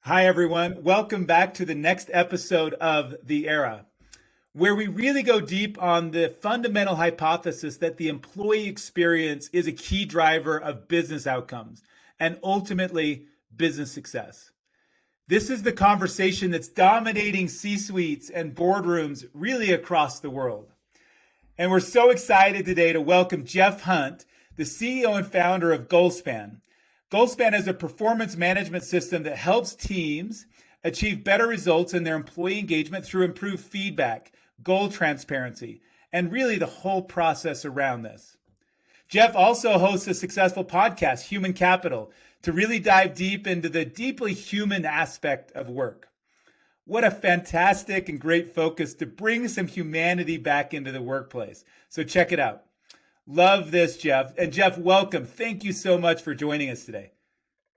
Hi, everyone. Welcome back to the next episode of The Era, where we really go deep on the fundamental hypothesis that the employee experience is a key driver of business outcomes and ultimately business success. This is the conversation that's dominating C-suites and boardrooms really across the world. And we're so excited today to welcome Jeff Hunt, the CEO and founder of GoalSpan. GoalSpan is a performance management system that helps teams achieve better results in their employee engagement through improved feedback, goal transparency, and really the whole process around this. Jeff also hosts a successful podcast, Human Capital, to really dive deep into the deeply human aspect of work. What a fantastic and great focus to bring some humanity back into the workplace. So check it out. Love this, Jeff. And Jeff, welcome. Thank you so much for joining us today.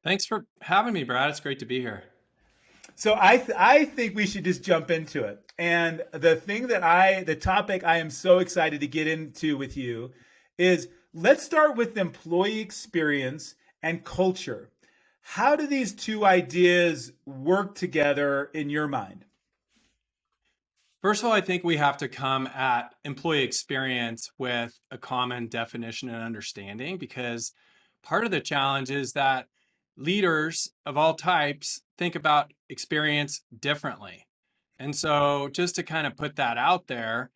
Thanks for having me, Brad. It's great to be here. So I think we should just jump into it. And the topic I am so excited to get into with you is let's start with employee experience and culture. How do these two ideas work together in your mind? First of all, I think we have to come at employee experience with a common definition and understanding, because part of the challenge is that leaders of all types think about experience differently. And so just to kind of put that out there,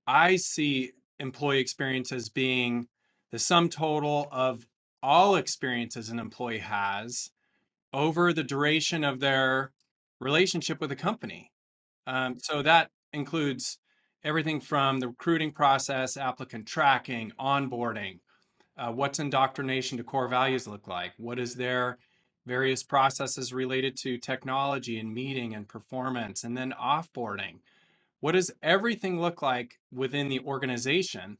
I see employee experience as being the sum total of all experiences an employee has over the duration of their relationship with a company. So that includes everything from the recruiting process, applicant tracking, onboarding, what's indoctrination to core values look like, what is their various processes related to technology and meeting and performance, and then offboarding. What does everything look like within the organization?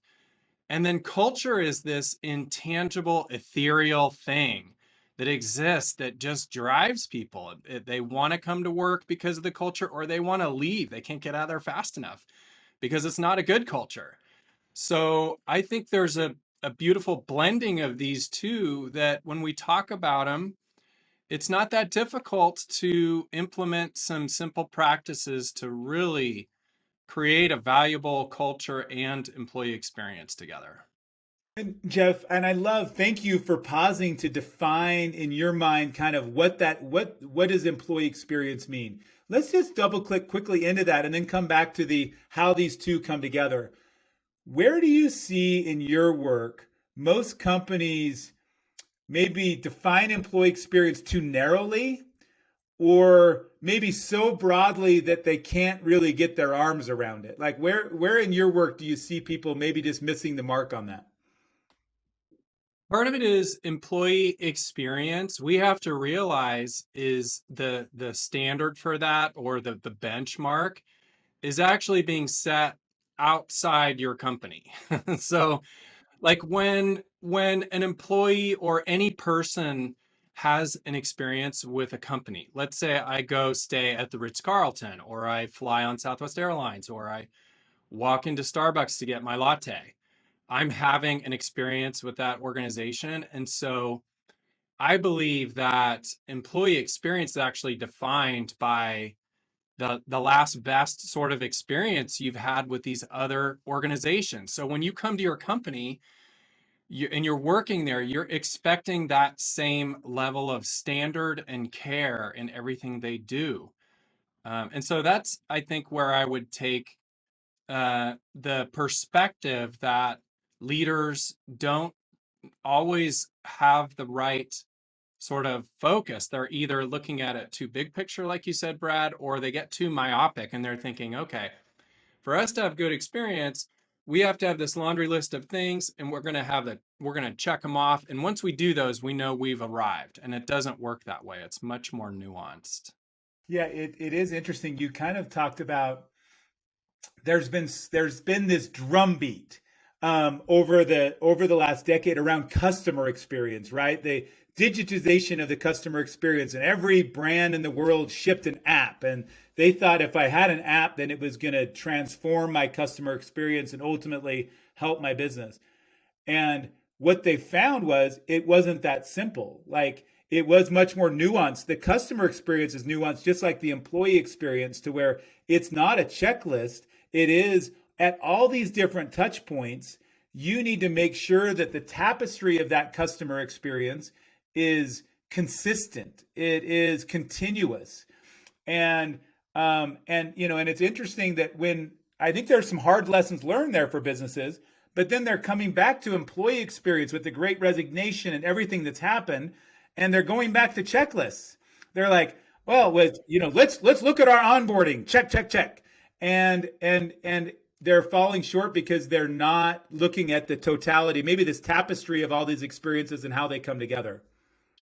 And then culture is this intangible, ethereal thing that exists that just drives people. They want to come to work because of the culture, or they want to leave. They can't get out of there fast enough because it's not a good culture. So I think there's a beautiful blending of these two that when we talk about them, it's not that difficult to implement some simple practices to really create a valuable culture and employee experience together. And Jeff, and thank you for pausing to define in your mind kind of what does employee experience mean? Let's just double click quickly into that and then come back to the how these two come together. Where do you see in your work most companies maybe define employee experience too narrowly or maybe so broadly that they can't really get their arms around it? Like where in your work do you see people maybe just missing the mark on that? Part of it is employee experience. We have to realize is the standard for that, or the benchmark is actually being set outside your company. So like when an employee or any person has an experience with a company, let's say I go stay at the Ritz-Carlton, or I fly on Southwest Airlines, or I walk into Starbucks to get my latte. I'm having an experience with that organization. And so I believe that employee experience is actually defined by the last best sort of experience you've had with these other organizations. So when you come to your company and you're working there, you're expecting that same level of standard and care in everything they do. And so that's, I think, where I would take the perspective that leaders don't always have the right sort of focus. They're either looking at it too big picture, like you said, Brad, or they get too myopic and they're thinking, okay, for us to have good experience, we have to have this laundry list of things, and we're going to check them off. And once we do those, we know we've arrived. And it doesn't work that way. It's much more nuanced. Yeah, it is interesting. You kind of talked about there's been this drumbeat over the last decade around customer experience, right? The digitization of the customer experience, and every brand in the world shipped an app, and they thought if I had an app, then it was going to transform my customer experience and ultimately help my business. And what they found was it wasn't that simple. Like it was much more nuanced. The customer experience is nuanced, just like the employee experience, to where it's not a checklist. It is at all these different touch points. You need to make sure that the tapestry of that customer experience is consistent. It is continuous. And it's interesting that when I think there's some hard lessons learned there for businesses, but then they're coming back to employee experience with the great resignation and everything that's happened, and they're going back to checklists. They're like, well, let's look at our onboarding, check, check, check. And they're falling short because they're not looking at the totality, maybe this tapestry of all these experiences and how they come together.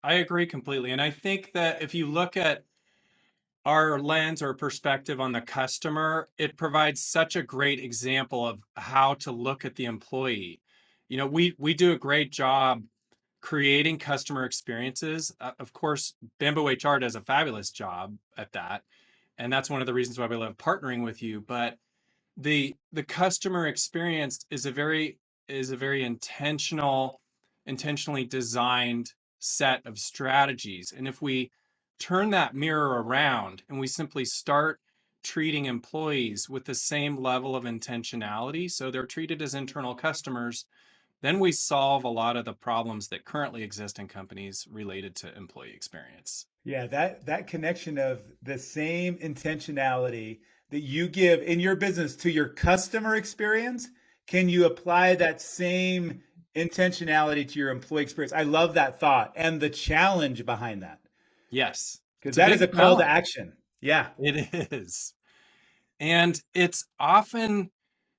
I agree completely. And I think that if you look at our lens or perspective on the customer, it provides such a great example of how to look at the employee. We do a great job creating customer experiences. Of course, BambooHR does a fabulous job at that, and that's one of the reasons why we love partnering with you. But the customer experience is a very intentionally designed set of strategies. And if we turn that mirror around and we simply start treating employees with the same level of intentionality, so they're treated as internal customers, then we solve a lot of the problems that currently exist in companies related to employee experience. Yeah, that connection of the same intentionality that you give in your business to your customer experience, can you apply that same intentionality to your employee experience? I love that thought and the challenge behind that, Yes, because it's a that is big a call to challenge. action. Yeah. It is. And it's often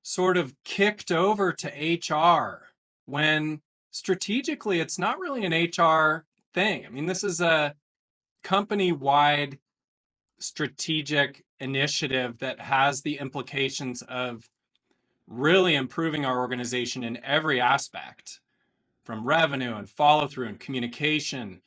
sort of kicked over to HR when strategically it's not really an HR thing. I mean, this is a company-wide strategic initiative that has the implications of really improving our organization in every aspect, from revenue and follow through and communication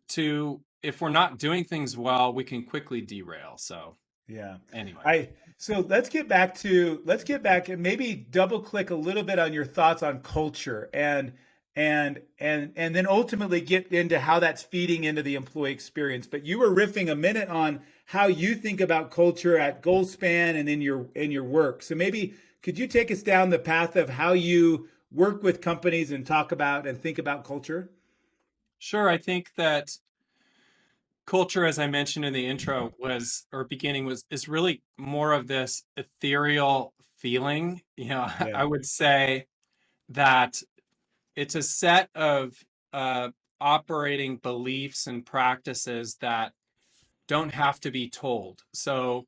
to if we're not doing things well, we can quickly derail. So, Yeah. anyway. I so let's get back and maybe double click a little bit on your thoughts on culture and then ultimately get into how that's feeding into the employee experience. But you were riffing a minute on how you think about culture at GoalSpan and in your work. So maybe could you take us down the path of how you work with companies and talk about and think about culture? Sure, I think that culture, as I mentioned in the intro, was or beginning was is really more of this ethereal feeling. Yeah. I would say that it's a set of uh, operating beliefs and practices that don't have to be told. So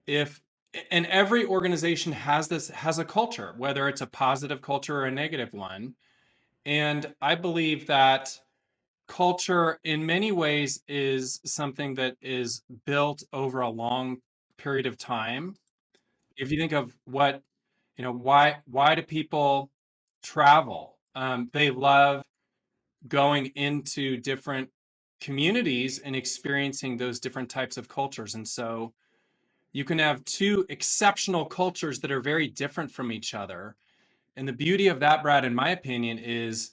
if and every organization has a culture, whether it's a positive culture or a negative one. And I believe that culture in many ways is something that is built over a long period of time. If you think of why do people travel? They love going into different communities and experiencing those different types of cultures. And so you can have two exceptional cultures that are very different from each other. And the beauty of that, Brad, in my opinion, is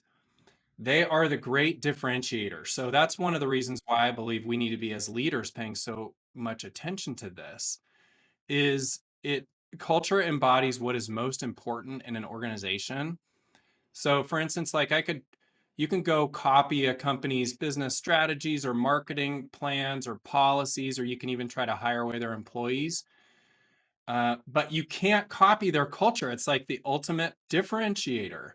they are the great differentiator. So that's one of the reasons why I believe we need to be as leaders paying so much attention to this is it culture embodies what is most important in an organization. So for instance, you can go copy a company's business strategies or marketing plans or policies, or you can even try to hire away their employees. But you can't copy their culture. It's like the ultimate differentiator.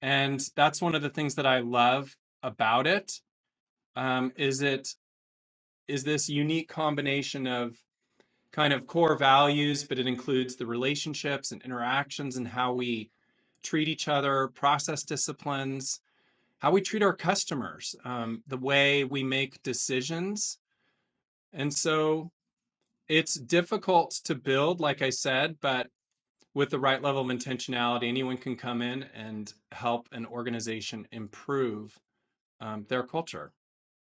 And that's one of the things that I love about it. It is this unique combination of kind of core values, but it includes the relationships and interactions and how we treat each other, process disciplines, how we treat our customers, the way we make decisions. And so it's difficult to build, like I said, but with the right level of intentionality, anyone can come in and help an organization improve their culture.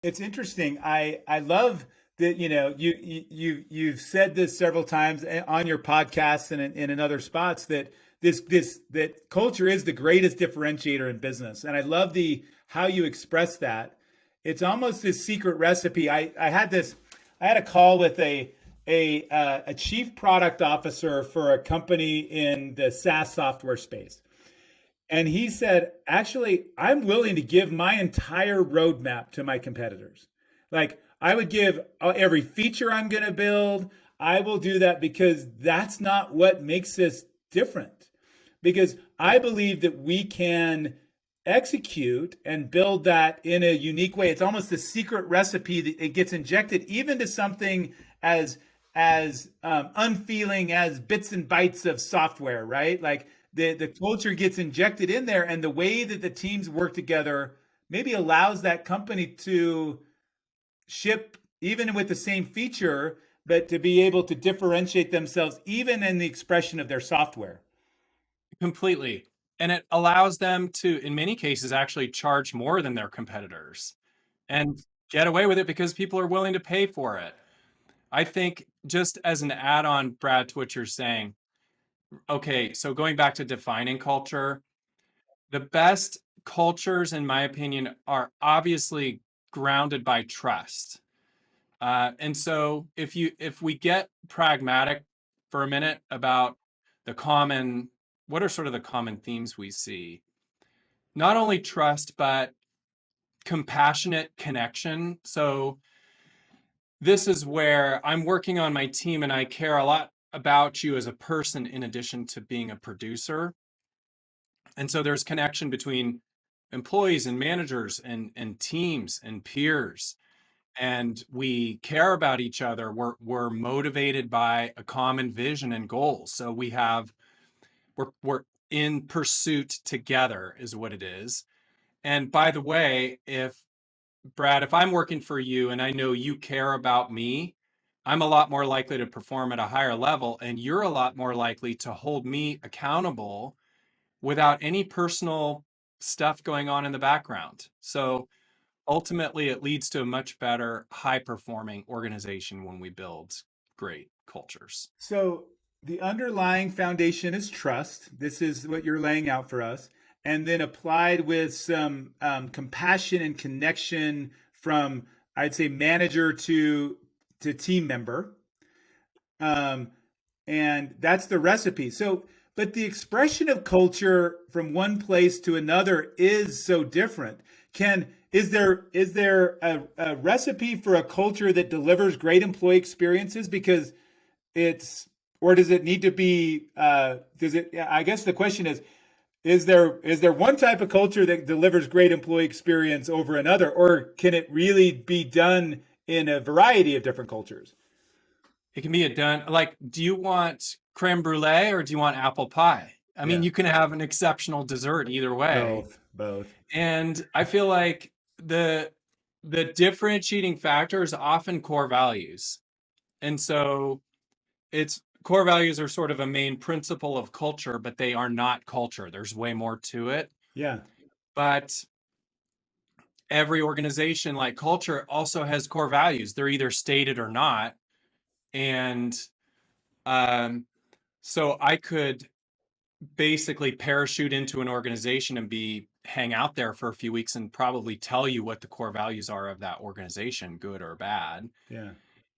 It's interesting. I love that, you've said this several times on your podcast and in other spots that that culture is the greatest differentiator in business. And I love the how you express that. it's almost this secret recipe. I had a call with a chief product officer for a company in the SaaS software space. And he said, actually, I'm willing to give my entire roadmap to my competitors. Like, I would give every feature I'm going to build. I will do that because that's not what makes us different. Because I believe that we can execute and build that in a unique way. It's almost a secret recipe that it gets injected even to something as unfeeling as bits and bytes of software, right? Like the culture gets injected in there, and the way that the teams work together maybe allows that company to ship even with the same feature, but to be able to differentiate themselves even in the expression of their software. Completely. And it allows them to, in many cases, actually charge more than their competitors and get away with it because people are willing to pay for it. I think just as an add-on, Brad, to what you're saying, okay, so going back to defining culture, the best cultures, in my opinion, are obviously grounded by trust. And so if we get pragmatic for a minute about the common, what are sort of the common themes we see? Not only trust, but compassionate connection. So this is where I'm working on my team and I care a lot about you as a person in addition to being a producer. And so there's connection between employees and managers and teams and peers. And we care about each other. We're motivated by a common vision and goals. So we're in pursuit together is what it is. And by the way, if Brad, if I'm working for you and I know you care about me, I'm a lot more likely to perform at a higher level, and you're a lot more likely to hold me accountable without any personal stuff going on in the background. So ultimately, it leads to a much better, high performing organization when we build great cultures. So the underlying foundation is trust. This is what you're laying out for us. And then applied with some compassion and connection from, I'd say, manager to team member. Um, and that's the recipe. So, but the expression of culture from one place to another is so different. Can is there a recipe for a culture that delivers great employee experiences? Because it's or does it need to be? Does it? I guess the question is there one type of culture that delivers great employee experience over another, or can it really be done in a variety of different cultures? It can be a done, like, do you want creme brulee or do you want apple pie? I mean, Yeah, you can have an exceptional dessert either way. both. And I feel like the differentiating factor is often core values. And so it's core values are sort of a main principle of culture, but they are not culture. There's way more to it. Yeah, But every organization, like culture, also has core values. They're either stated or not. And um, so I could basically parachute into an organization and be hang out there for a few weeks and probably tell you what the core values are of that organization, good or bad. yeah,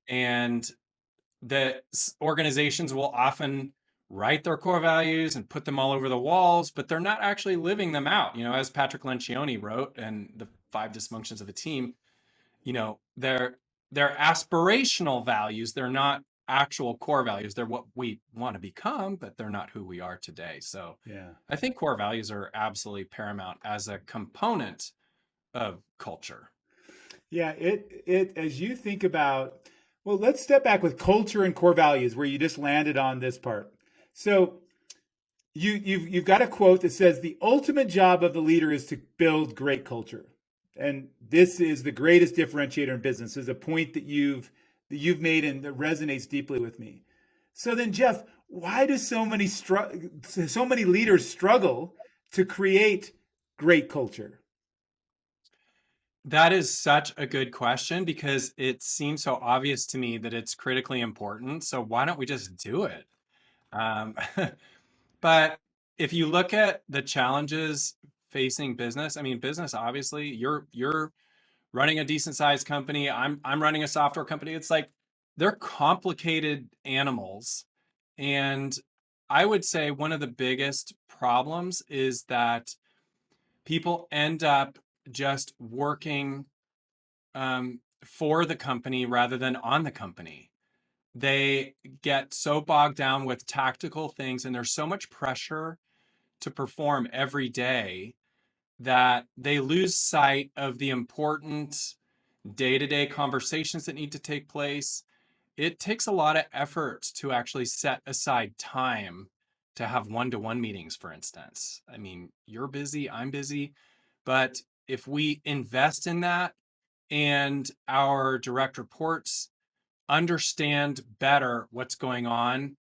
And the organizations will often write their core values and put them all over the walls, but they're not actually living them out. You know, as Patrick Lencioni wrote in The Five Dysfunctions of a Team, you know, they're aspirational values. They're not actual core values. They're what we want to become, but they're not who we are today. So yeah. I think core values are absolutely paramount as a component of culture. Yeah, it as you think about, well, let's step back with culture and core values where you just landed on this part. So you've got a quote that says the ultimate job of the leader is to build great culture. And this is the greatest differentiator in business, is a point that you've made and that resonates deeply with me. So then Jeff, why do so many leaders struggle to create great culture? That is such a good question because it seems so obvious to me that it's critically important. So why don't we just do it? Um, but if you look at the challenges facing business, I mean, business obviously, you're running a decent sized company. I'm running a software company. It's like they're complicated animals. And I would say one of the biggest problems is that people end up just working for the company rather than on the company. They get so bogged down with tactical things, and there's so much pressure to perform every day that they lose sight of the important day-to-day conversations that need to take place. It takes a lot of effort to actually set aside time to have one-to-one meetings, for instance. I mean, you're busy, I'm busy, but if we invest in that and our direct reports understand better what's going on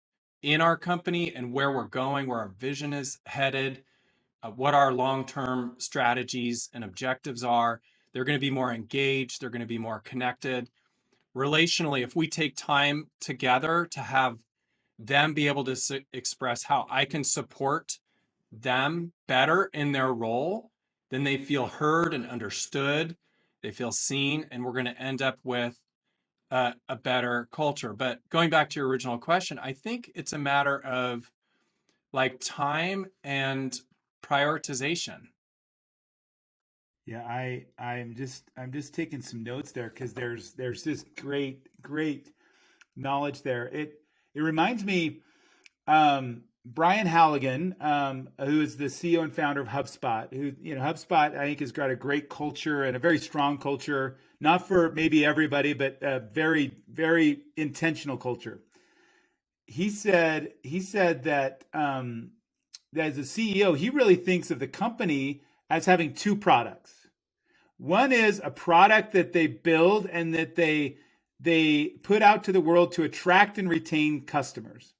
in our company and where we're going, where our vision is headed, what our long-term strategies and objectives are, they're going to be more engaged, they're going to be more connected. Relationally, if we take time together to have them be able to express how I can support them better in their role, then they feel heard and understood, they feel seen, and we're going to end up with a better culture. But going back to your original question, I think it's a matter of like time and prioritization. Yeah, I'm just taking some notes there because there's this great knowledge there. It reminds me, Brian Halligan, who is the CEO and founder of HubSpot, who, HubSpot, I think, has got a great culture and a very strong culture, not for maybe everybody, but a very, very intentional culture. He said that as a CEO, he really thinks of the company as having two products. One is a product that they build and that they put out to the world to attract and retain customers.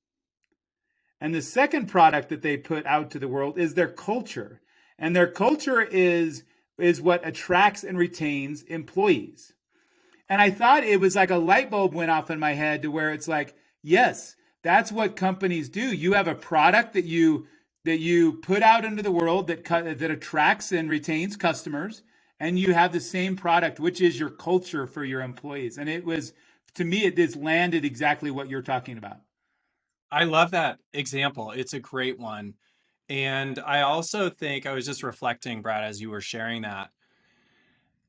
And the second product that they put out to the world is their culture. And their culture is what attracts and retains employees. And I thought it was like a light bulb went off in my head to where it's like, yes, that's what companies do. You have a product that you put out into the world that attracts and retains customers, and you have the same product, which is your culture for your employees. And it was, to me, it just landed exactly what you're talking about. I love that example. It's a great one. And I also think I was just reflecting, Brad, as you were sharing that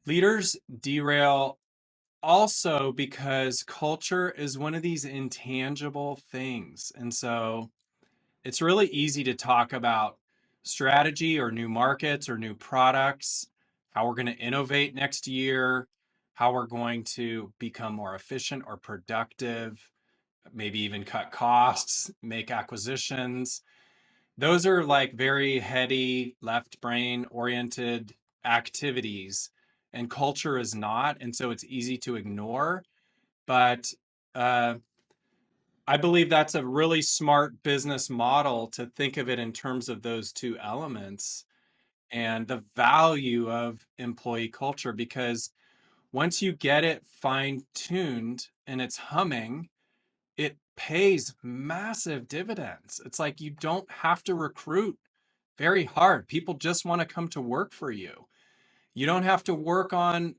leaders derail also because culture is one of these intangible things. And so it's really easy to talk about strategy or new markets or new products, how we're going to innovate next year, how we're going to become more efficient or productive, maybe even cut costs, make acquisitions. Those are like very heady, left brain oriented activities, and culture is not. And so it's easy to ignore. But uh, I believe that's a really smart business model to think of it in terms of those two elements and the value of employee culture. Because once you get it fine tuned and it's humming, it pays massive dividends. It's like you don't have to recruit very hard. People just want to come to work for you. You don't have to work on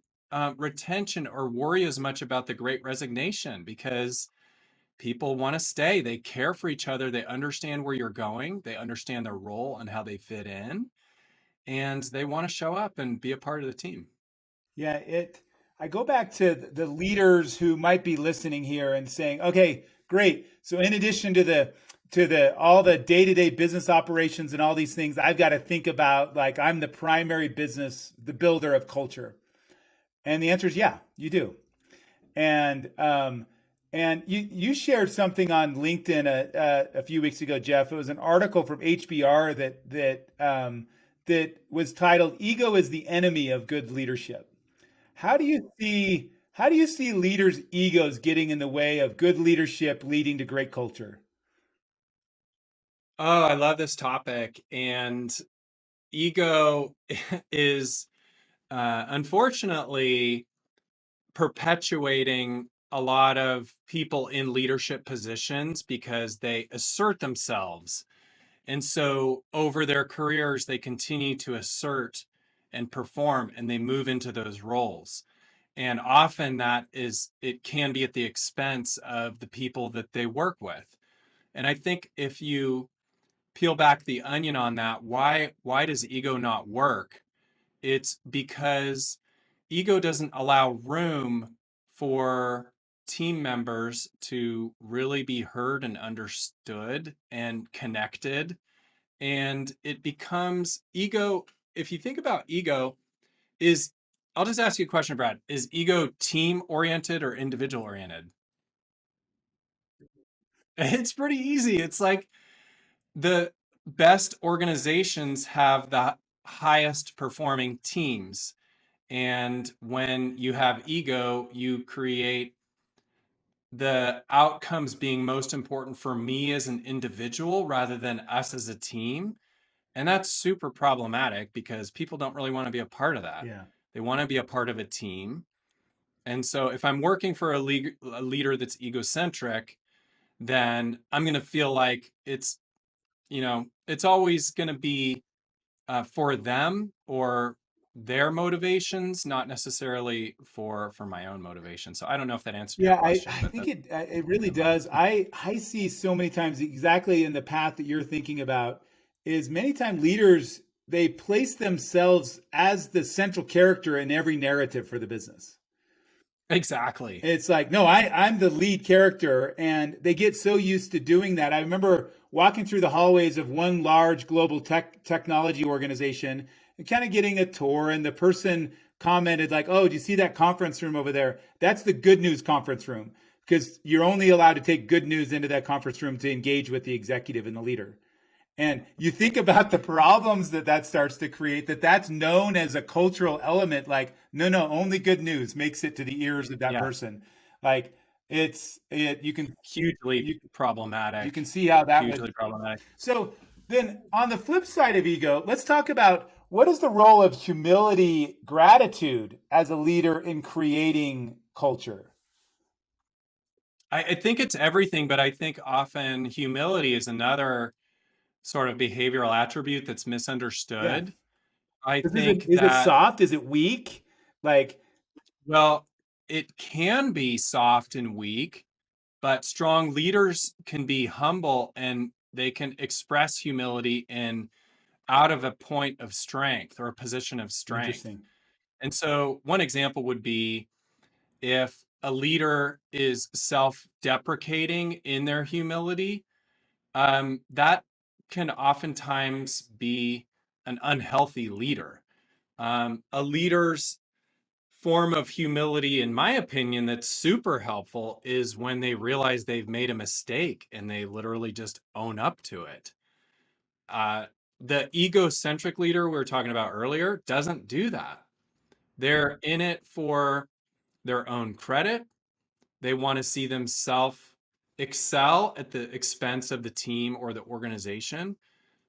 retention or worry as much about the great resignation because people want to stay. They care for each other. They understand where you're going. They understand their role and how they fit in. And they want to show up and be a part of the team. Yeah, I go back to the leaders who might be listening here and saying, okay, great. So in addition to the all the day-to-day business operations and all these things, I've got to think about, like, I'm the primary business, the builder of culture. And the answer is yeah, you do. And you shared something on LinkedIn a few weeks ago, Jeff. It was an article from HBR that was titled "Ego is the Enemy of Good Leadership." How do you see leaders' egos getting in the way of good leadership leading to great culture? Oh, I love this topic. And ego is unfortunately perpetuating a lot of people in leadership positions because they assert themselves. And so over their careers, they continue to assert and perform and they move into those roles. And often it can be at the expense of the people that they work with. And I think if you peel back the onion on that, why does ego not work? It's because ego doesn't allow room for team members to really be heard and understood and connected. And it becomes ego. If you think about ego, is I'll just ask you a question, Brad. Is ego team oriented or individual oriented? It's pretty easy. It's like the best organizations have the highest performing teams. And when you have ego, you create the outcomes being most important for me as an individual rather than us as a team. And that's super problematic because people don't really want to be a part of that. Yeah. They want to be a part of a team. And so if I'm working for a leader that's egocentric, then I'm going to feel like it's always going to be for them or their motivations, not necessarily for my own motivation. So I don't know if that answered your Yeah, I, question, I but think that's it really kind of my does. I see so many times exactly in the path that you're thinking about is many times leaders they place themselves as the central character in every narrative for the business. exactly. It's like, no, I'm the lead character, and they get so used to doing that. I remember walking through the hallways of one large global technology organization and kind of getting a tour, and the person commented like, "Oh, do you see that conference room over there? That's the good news conference room because you're only allowed to take good news into that conference room to engage with the executive and the leader." And you think about the problems that that starts to create, that's known as a cultural element. Like, no, no, only good news makes it to the ears of that Yeah, person. Like, you can, hugely you, you can problematic. see how that would. Hugely problematic. So then on the flip side of ego, let's talk about what is the role of humility, gratitude as a leader in creating culture? I think it's everything, but I think often humility is another sort of behavioral attribute that's Yeah. misunderstood. I 'Cause think is it that, soft? Is it weak? Like, well, it can be soft and weak, but strong leaders can be humble and they can express humility in out of a point of strength or a position of strength. interesting. And so one example would be if a leader is self-deprecating in their humility, that can oftentimes be an unhealthy leader. A leader's form of humility, in my opinion, that's super helpful is when they realize they've made a mistake and they literally just own up to it. Uh, the egocentric leader we were talking about earlier doesn't do that. They're in it for their own credit. They want to see themselves excel at the expense of the team or the organization.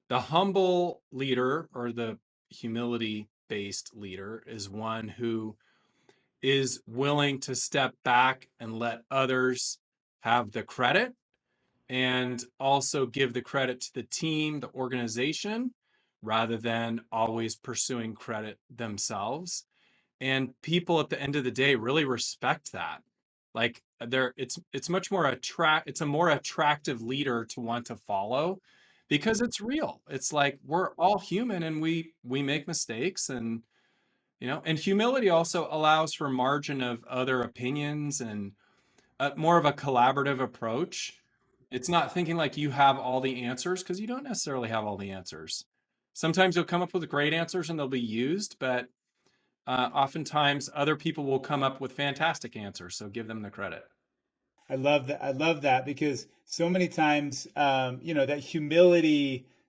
The humble leader or the humility based leader is one who is willing to step back and let others have the credit and also give the credit to the team, the organization, rather than always pursuing credit themselves. And people at the end of the day really respect that. Like it's much more it's a more attractive leader to want to follow because it's real. It's like we're all human and we make mistakes and and humility also allows for margin of other opinions and more of a collaborative approach. It's not thinking like you have all the answers because you don't necessarily have all the answers. Sometimes you'll come up with great answers and they'll be used, but oftentimes other people will come up with fantastic answers. So give them the credit. I love that. I love that because so many times, that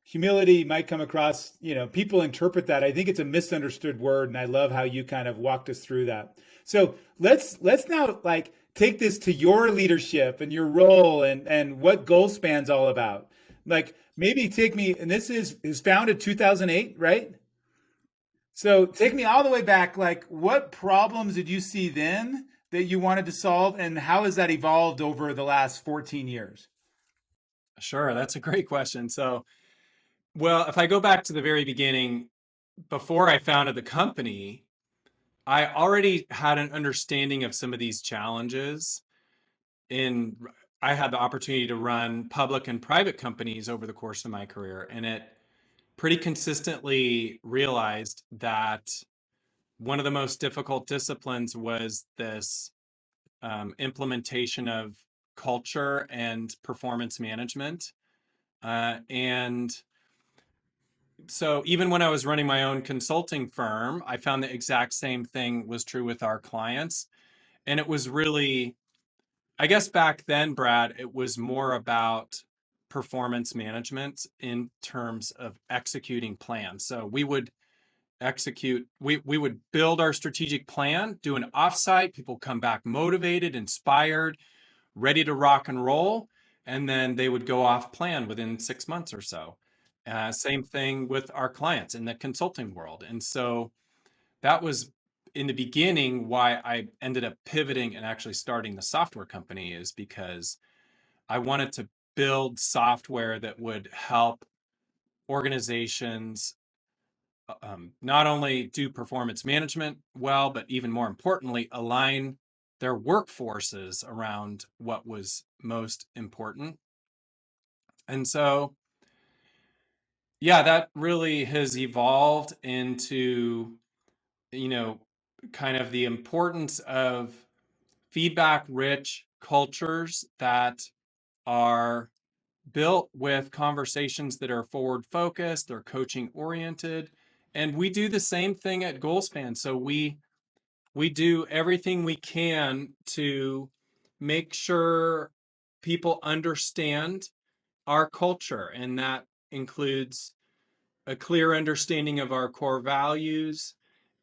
humility might come across, people interpret that. I think it's a misunderstood word, and I love how you kind of walked us through that. So let's now like take this to your leadership and your role and what GoalSpan's all about. Like maybe take me, and this is founded 2008, right? So take me all the way back. Like, what problems did you see then that you wanted to solve, and how has that evolved over the last 14 years? Sure, that's a great question. So, well, if I go back to the very beginning, before I founded the company, I already had an understanding of some of these challenges. In I had the opportunity to run public and private companies over the course of my career, and it pretty consistently realized that one of the most difficult disciplines was this implementation of culture and performance management. And so even when I was running my own consulting firm, I found the exact same thing was true with our clients. And it was really, I guess back then, Brad, it was more about performance management in terms of executing plans. So we would build our strategic plan, do an offsite, people come back motivated, inspired, ready to rock and roll, and then they would go off plan within 6 months or so. Same thing with our clients in the consulting world. And so that was in the beginning why I ended up pivoting and actually starting the software company, is because I wanted to build software that would help organizations not only do performance management well, but even more importantly, align their workforces around what was most important. And so, yeah, that really has evolved into, you know, kind of the importance of feedback rich cultures that are built with conversations that are forward focused, they're coaching oriented. And we do the same thing at GoalSpan. So we do everything we can to make sure people understand our culture, and that includes a clear understanding of our core values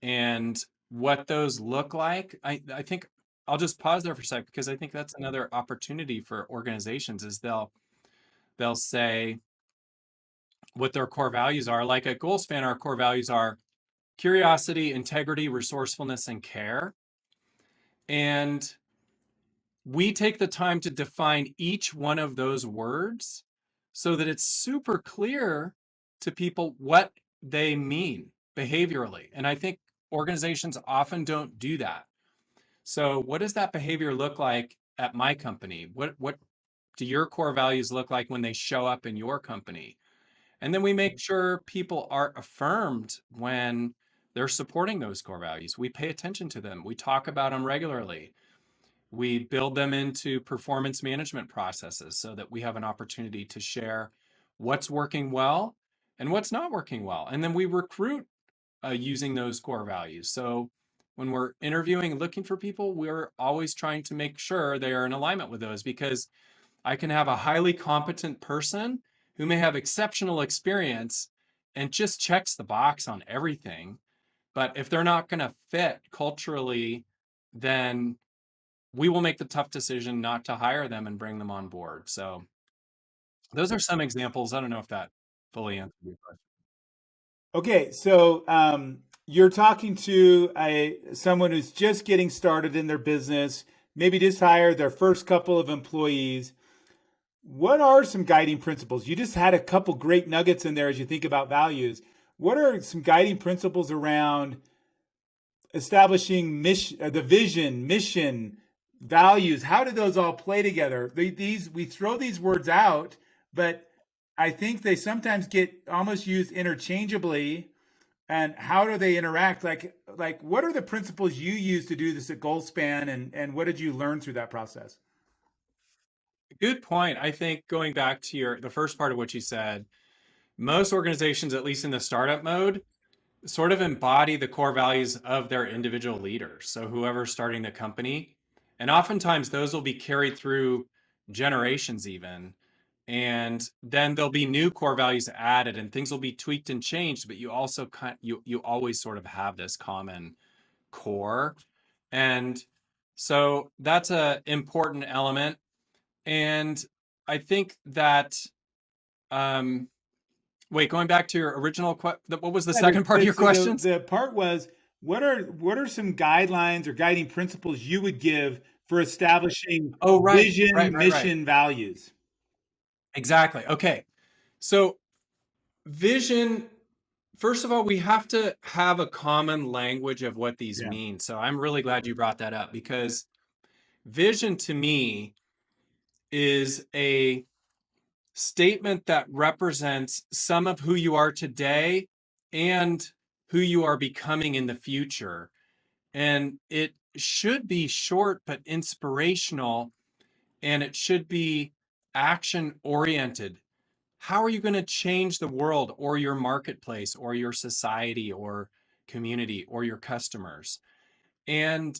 and what those look like. I think I'll just pause there for a sec, because I think that's another opportunity for organizations, is they'll say what their core values are. Like at GoalSpan, our core values are curiosity, integrity, resourcefulness, and care. And we take the time to define each one of those words so that it's super clear to people what they mean behaviorally. And I think organizations often don't do that. So what does that behavior look like at my company? What do your core values look like when they show up in your company? And then we make sure people are affirmed when they're supporting those core values. We pay attention to them. We talk about them regularly. We build them into performance management processes so that we have an opportunity to share what's working well and what's not working well. And then we recruit using those core values. So when we're interviewing and looking for people, we're always trying to make sure they are in alignment with those, because I can have a highly competent person who may have exceptional experience and just checks the box on everything. But if they're not going to fit culturally, then we will make the tough decision not to hire them and bring them on board. So those are some examples. I don't know if that fully answered your question. Okay, so you're talking to someone who's just getting started in their business, maybe just hired their first couple of employees. What are some guiding principles? You just had a couple great nuggets in there as you think about values. What are some guiding principles around establishing the vision, mission, values? How do those all play together? These we throw these words out, but I think they sometimes get almost used interchangeably. And how do they interact? Like what are the principles you use to do this at GoalSpan, and what did you learn through that process? Good point. I think going back to the first part of what you said, most organizations, at least in the startup mode, sort of embody the core values of their individual leaders. So whoever's starting the company, and oftentimes those will be carried through generations even. And then there'll be new core values added, and things will be tweaked and changed, but you also you always sort of have this common core. And so that's a important element. And I think that um wait, going back to your original what was the Yeah, second part of your so questions? the part was what are some guidelines or guiding principles you would give for establishing Oh, right, right, vision, right, right. mission, values? Exactly. Okay. So vision First of all, we have to have a common language of what these Yeah. mean. So I'm really glad you brought that up, because vision to me is a statement that represents some of who you are today and who you are becoming in the future. And it should be short but inspirational, and it should be action oriented. How are you going to change the world or your marketplace or your society or community or your customers? And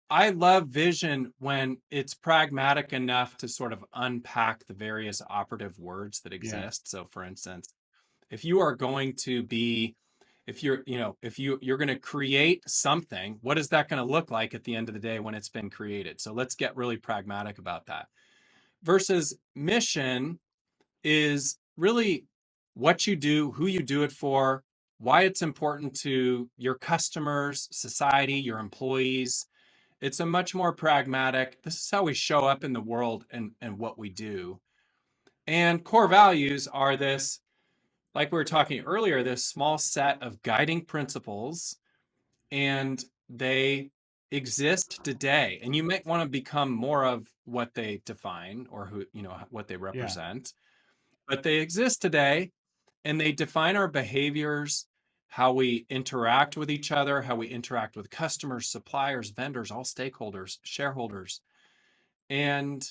I love vision when it's pragmatic enough to sort of unpack the various operative words that Yeah. exist. So for instance, if you are going to be, if you're, if you're going to create something, what is that going to look like at the end of the day when it's been created? So let's get really pragmatic about that. Versus mission is really what you do, who you do it for, why it's important to your customers, society, your employees. It's a much more pragmatic, this is how we show up in the world and what we do. And core values are this, like we were talking earlier, this small set of guiding principles, and they exist today. And you might want to become more of what they define or who, what they Yeah. represent, but they exist today, and they define our behaviors, how we interact with each other, how we interact with customers, suppliers, vendors, all stakeholders, shareholders. And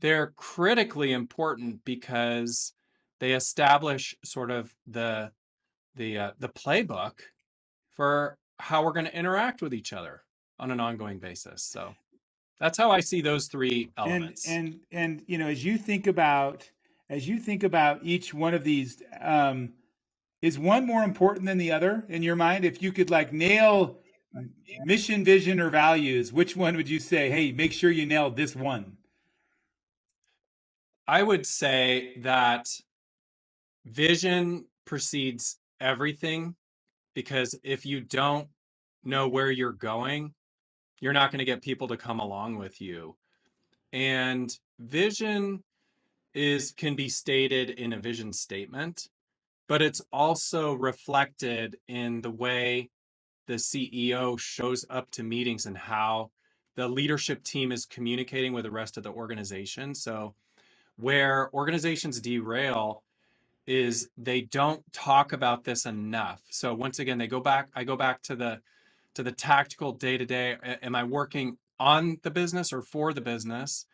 they're critically important because they establish sort of the playbook for how we're going to interact with each other on an ongoing basis. So that's how I see those three And elements. as you think about each one of these, is one more important than the other in your mind? If you could like nail mission, vision, or values, which one would you say, hey, make sure you nail this one? I would say that vision precedes everything, because if you don't know where you're going, you're not going to get people to come along with you. And vision is can be stated in a vision statement, but it's also reflected in the way the CEO shows up to meetings and how the leadership team is communicating with the rest of the organization. So where organizations derail is they don't talk about this enough. So once again, I go back to the tactical day to day. Am I working on the business or for the business?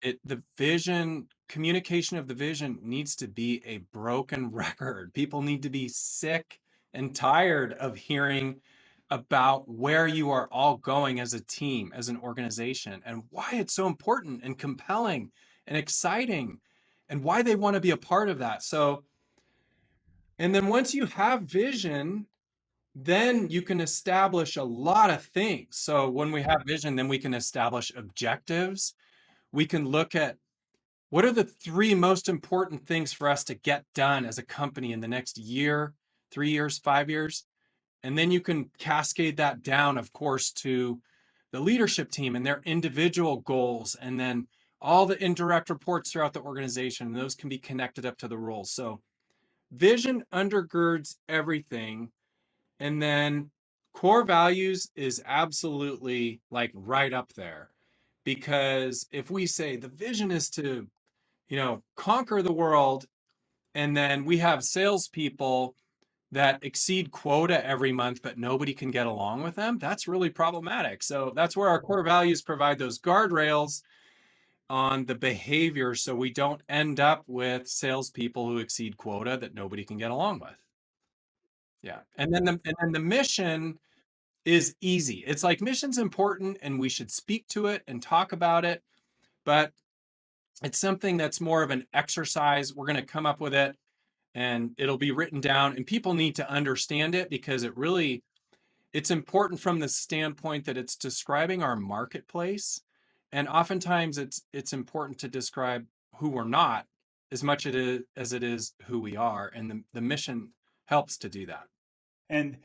The vision, communication of the vision needs to be a broken record. People need to be sick and tired of hearing about where you are all going as a team, as an organization, and why it's so important and compelling and exciting, and why they want to be a part of that. So, and then once you have vision, then you can establish a lot of things. So when we have vision, then we can establish objectives. We can look at what are the three most important things for us to get done as a company in the next year, 3 years, 5 years. And then you can cascade that down, of course, to the leadership team and their individual goals, and then all the indirect reports throughout the organization. And those can be connected up to the roles. So vision undergirds everything. And then core values is absolutely like right up there. Because if we say the vision is to, conquer the world, and then we have salespeople that exceed quota every month, but nobody can get along with them, that's really problematic. So that's where our core values provide those guardrails on the behavior, so we don't end up with salespeople who exceed quota that nobody can get along with. Yeah, and then the mission is easy. It's like mission's important, and we should speak to it and talk about it, but it's something that's more of an exercise. We're going to come up with it, and it'll be written down, and people need to understand it, because it's important from the standpoint that it's describing our marketplace, and oftentimes it's important to describe who we're not as much as it is who we are, and the mission helps to do that. And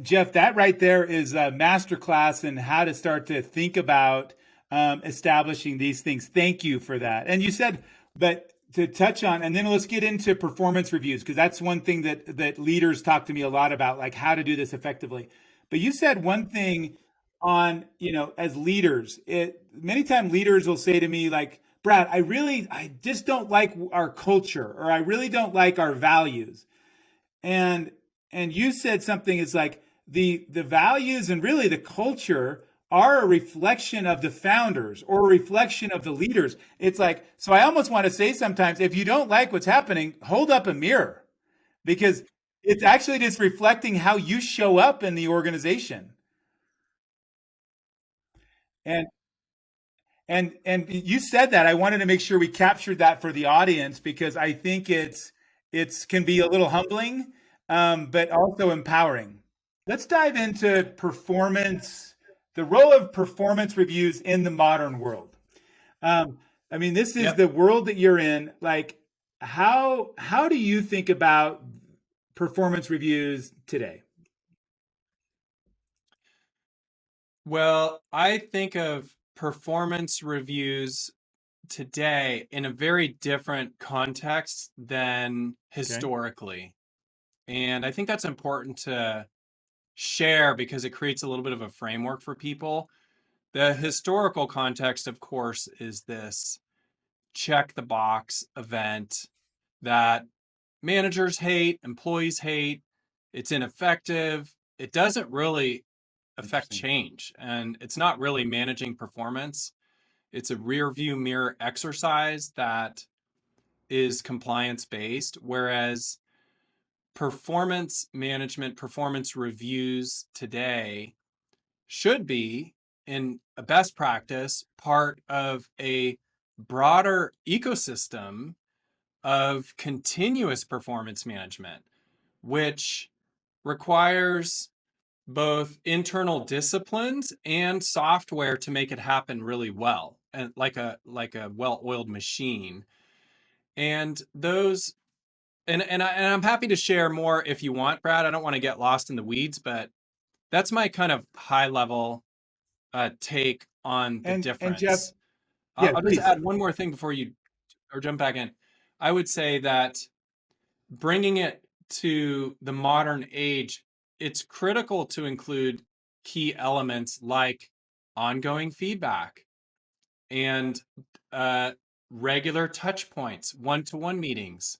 Jeff, that right there is a masterclass in how to start to think about establishing these things. Thank you for that. And you said, but to touch on, and then let's get into performance reviews, because that's one thing that leaders talk to me a lot about, like how to do this effectively. But you said one thing on, as leaders, it many times leaders will say to me like, Brad, I just don't like our culture, or I really don't like our values. and and you said something is like the values and really the culture are a reflection of the founders or a reflection of the leaders. It's like, so I almost want to say sometimes, if you don't like what's happening, hold up a mirror, because it's actually just reflecting how you show up in the organization. And and and you said that, I wanted to make sure we captured that for the audience, because I think it's can be a little humbling, but also empowering. Let's dive into performance, the role of performance reviews in the modern world. Um, I mean, this is Yep. the world that you're in. Like, how do you think about performance reviews today? Well, I think of performance reviews today in a very different context than Okay. historically. And I think that's important to share because it creates a little bit of a framework for people. The historical context, of course, is this check the box event that managers hate, employees hate. It's ineffective. It doesn't really affect Interesting. change, and it's not really managing performance. It's a rear view mirror exercise that is compliance based, whereas performance management, performance reviews today should be, in a best practice, part of a broader ecosystem of continuous performance management, which requires both internal disciplines and software to make it happen really well, and like a well-oiled machine. And those and I'm happy to share more if you want, Brad. I don't want to get lost in the weeds, but that's my kind of high level take on the And Jeff, difference. yeah, I'll just please. add one more thing before you or jump back in. I would say that bringing it to the modern age, it's critical to include key elements like ongoing feedback and uh, regular touch points, one-to-one meetings,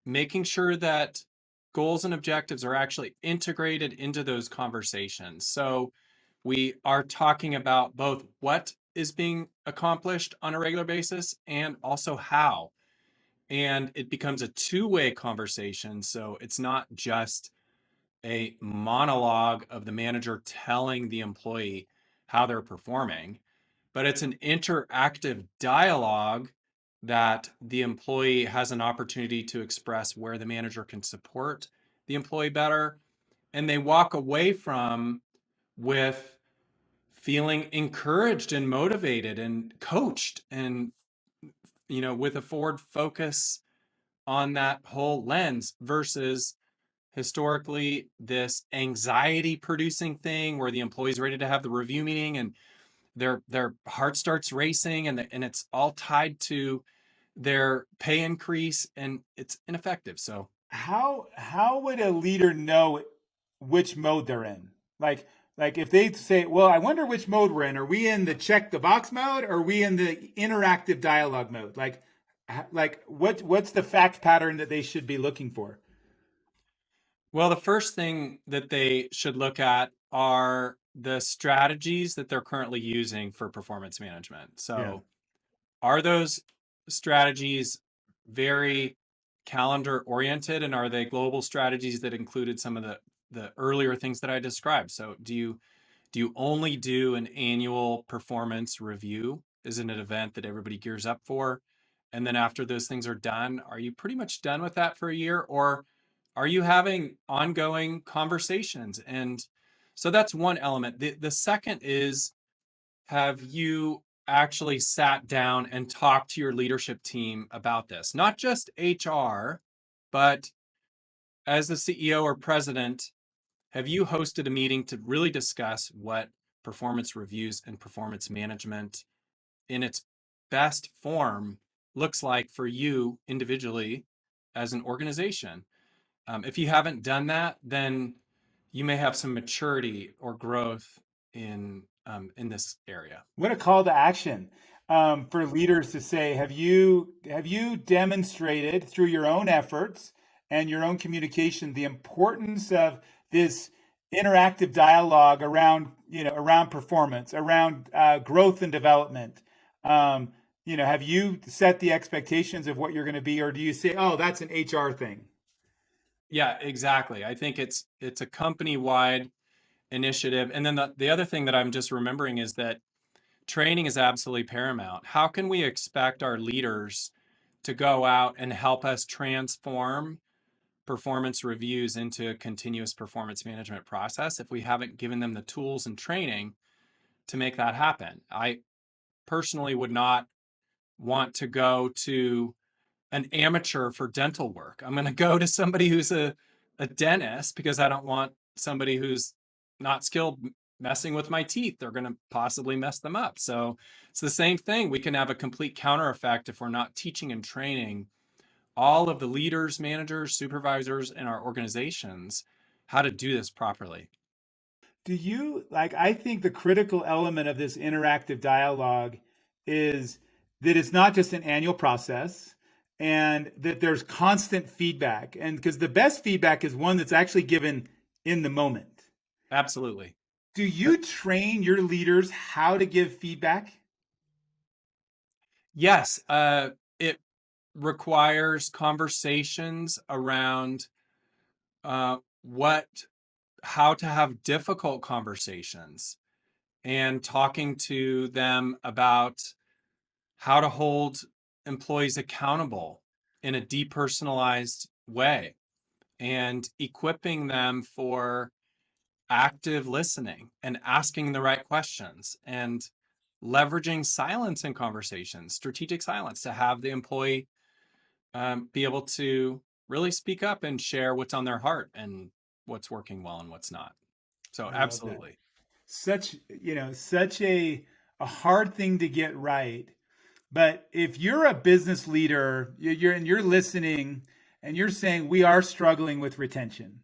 making sure that goals and objectives are actually integrated into those conversations. So we are talking about both what is being accomplished on a regular basis and also how. And it becomes a two-way conversation. So it's not just a monologue of the manager telling the employee how they're performing, but it's an interactive dialogue that the employee has an opportunity to express where the manager can support the employee better. And they walk away from with feeling encouraged and motivated and coached and, with a forward focus on that whole lens versus historically this anxiety producing thing where the employee's ready to have the review meeting and their heart starts racing and it's all tied to their pay increase and it's ineffective. So How would a leader know which mode they're in? Like if they say, "Well, I wonder which mode we're in. Are we in the check the box mode, or are we in the interactive dialogue mode?" Like what's the fact pattern that they should be looking for? well, the first thing that they should look at are the strategies that they're currently using for performance management. Yeah. So are those strategies very calendar oriented, and are they global strategies that included some of the earlier things that I described? So do you only do an annual performance review? Is it an event that everybody gears up for? And then after those things are done, are you pretty much done with that for a year? Or are you having ongoing conversations? And so that's one element. The second is, have you actually sat down and talked to your leadership team about this? Not just HR, but as the CEO or president, have you hosted a meeting to really discuss what performance reviews and performance management in its best form looks like for you individually as an organization. If you haven't done that, then you may have some maturity or growth in this area. What a call to action for leaders to say, have you demonstrated through your own efforts and your own communication the importance of this interactive dialogue around around performance, around growth and development? Have you set the expectations of what you're going to be, or do you say, oh, that's an HR thing? Yeah, exactly. I think it's a company-wide initiative. And then the other thing that I'm just remembering is that training is absolutely paramount. How can we expect our leaders to go out and help us transform performance reviews into a continuous performance management process if we haven't given them the tools and training to make that happen? I personally would not want to go to an amateur for dental work. I'm going to go to somebody who's a dentist because I don't want somebody who's not skilled messing with my teeth. They're going to possibly mess them up. So it's the same thing. We can have a complete counter effect if we're not teaching and training all of the leaders, managers, supervisors in our organizations how to do this properly. Do you like? I think the critical element of this interactive dialogue is that it's not just an annual process and that there's constant feedback. And because the best feedback is one that's actually given in the moment. Absolutely. Do you train your leaders how to give feedback? Yes, it requires conversations around what how to have difficult conversations and talking to them about how to hold employees accountable in a depersonalized way and equipping them for active listening and asking the right questions and leveraging silence in conversations, strategic silence, to have the employee be able to really speak up and share what's on their heart and what's working well and what's not. So I love that. absolutely. Such a hard thing to get right. But if you're a business leader, you're listening and you're saying we are struggling with retention.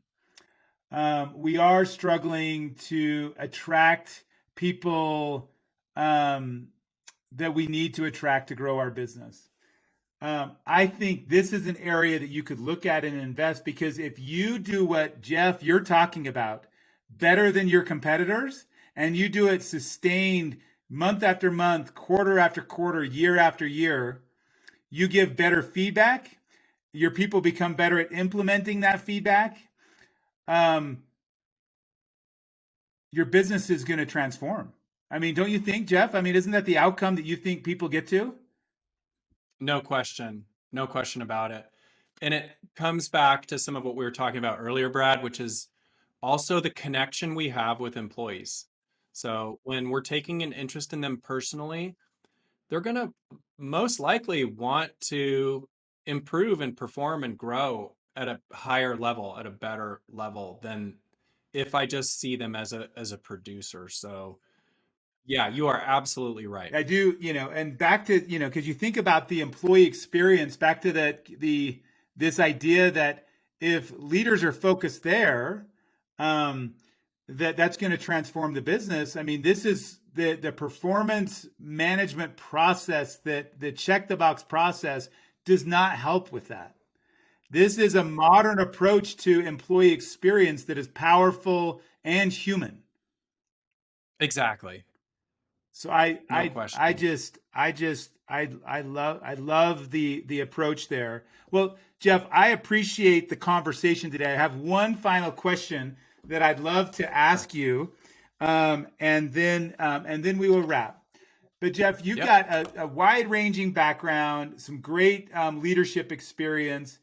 We are struggling to attract people um, that we need to attract to grow our business. I think this is an area that you could look at and invest, because if you do what Jeff you're talking about better than your competitors, and you do it sustained month after month, quarter after quarter, year after year, you give better feedback. Your people become better at implementing that feedback. Um, your business is going to transform. I mean, don't you think, Jeff? I mean, isn't that the outcome that you think people get to? No question. No question about it. And it comes back to some of what we were talking about earlier, Brad, which is also the connection we have with employees. So when we're taking an interest in them personally, they're going to most likely want to improve and perform and grow at a higher level, at a better level than if I just see them as a producer. So yeah, you are absolutely right. I do, and back to, because you think about the employee experience, back to the this idea that if leaders are focused there, um, that's going to transform the business. I mean, this is the performance management process, that the check the box process does not help with that. This is a modern approach to employee experience that is powerful and human. Exactly. So I No I I question. just I just I love the approach there. Well, Jeff, I appreciate the conversation today. I have one final question that I'd love to Sure. ask you, and then we will wrap. But Jeff, you've Yep. got a wide-ranging background, some great leadership experience.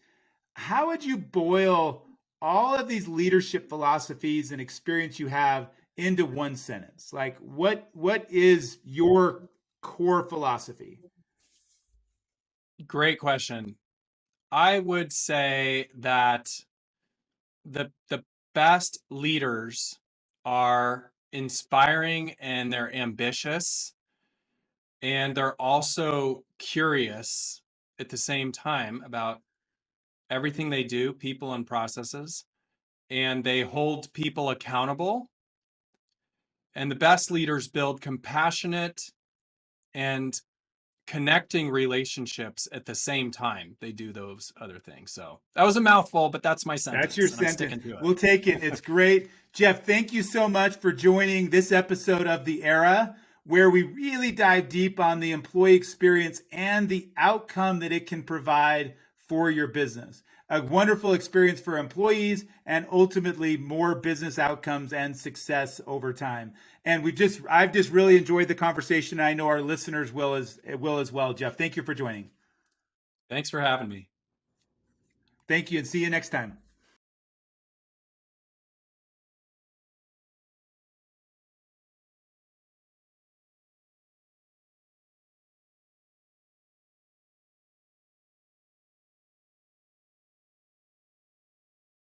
How would you boil all of these leadership philosophies and experience you have into one sentence? Like, what is your core philosophy? Great question. I would say that the best leaders are inspiring and they're ambitious and they're also curious at the same time about everything they do, people and processes, and they hold people accountable. And the best leaders build compassionate and connecting relationships at the same time they do those other things. So that was a mouthful, but that's my That's your sentence, and I'm sentence. sticking to it. We'll take it. It's great. Jeff, thank you so much for joining this episode of The Era, where we really dive deep on the employee experience and the outcome that it can provide for your business. A wonderful experience for employees and ultimately more business outcomes and success over time. And I've just really enjoyed the conversation. I know our listeners will as well. Jeff, thank you for joining. Thanks for having me. Thank you and see you next time.